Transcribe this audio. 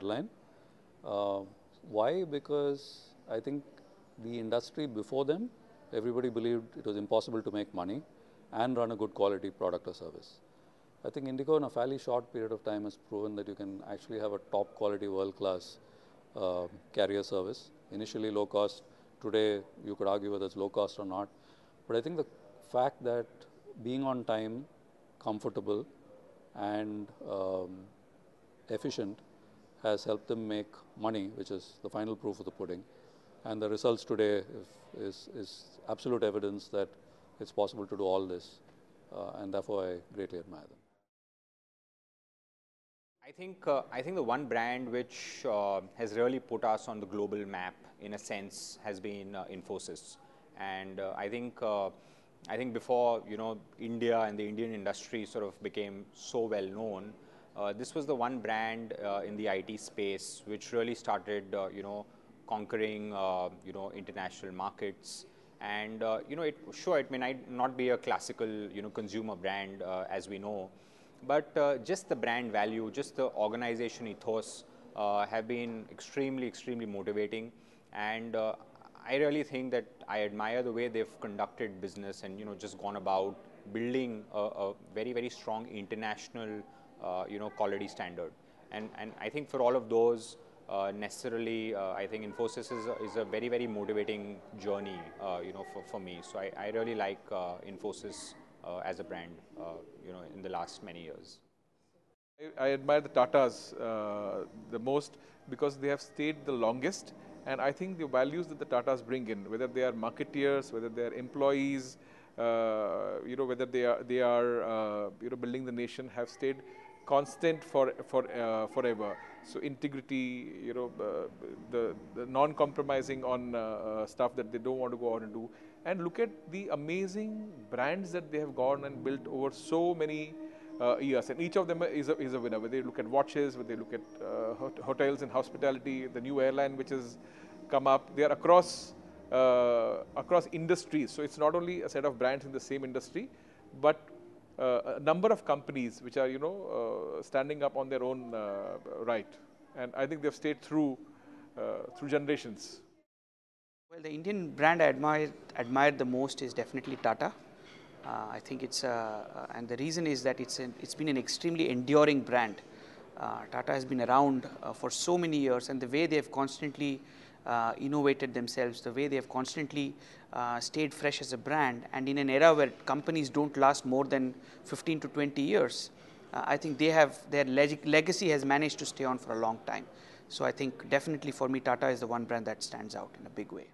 airline. Uh, why? Because I think the industry before them, everybody believed it was impossible to make money and run a good quality product or service. I think Indigo in a fairly short period of time has proven that you can actually have a top quality world class carrier service. Initially low cost, today you could argue whether it's low cost or not. But I think the fact that being on time, comfortable and efficient has helped them make money, which is the final proof of the pudding. And the results today is absolute evidence that it's possible to do all this. And therefore, I greatly admire them. I think the one brand which has really put us on the global map, in a sense, has been Infosys. And I think before India and the Indian industry sort of became so well known, this was the one brand in the IT space which really started conquering international markets. And it may not be a classical consumer brand as we know. But just the brand value, just the organization ethos have been extremely motivating. And I really think that I admire the way they've conducted business and just gone about building a very strong international quality standard. And I think for all of those, necessarily, I think Infosys is a very motivating journey, for me. So I really like Infosys as a brand, in the last many years. I admire the Tatas the most because they have stayed the longest, and I think the values that the Tatas bring in, whether they are marketeers, whether they are employees, whether they are building the nation, have stayed constant forever. So integrity, the non-compromising on stuff that they don't want to go out and do. And look at the amazing brands that they have gone and built over so many years. And each of them is a winner. Whether they look at watches, whether they look at hotels and hospitality, the new airline which has come up, they are across industries. So it's not only a set of brands in the same industry, but a number of companies which are standing up on their own right, and I think they've stayed through generations. Well, the Indian brand I admire the most is definitely Tata. I think it's and the reason is that it's been an extremely enduring brand. Tata has been around for so many years, and the way they have constantly innovated themselves, the way they have constantly stayed fresh as a brand, and in an era where companies don't last more than 15 to 20 years, I think their legacy has managed to stay on for a long time. So I think definitely for me, Tata is the one brand that stands out in a big way.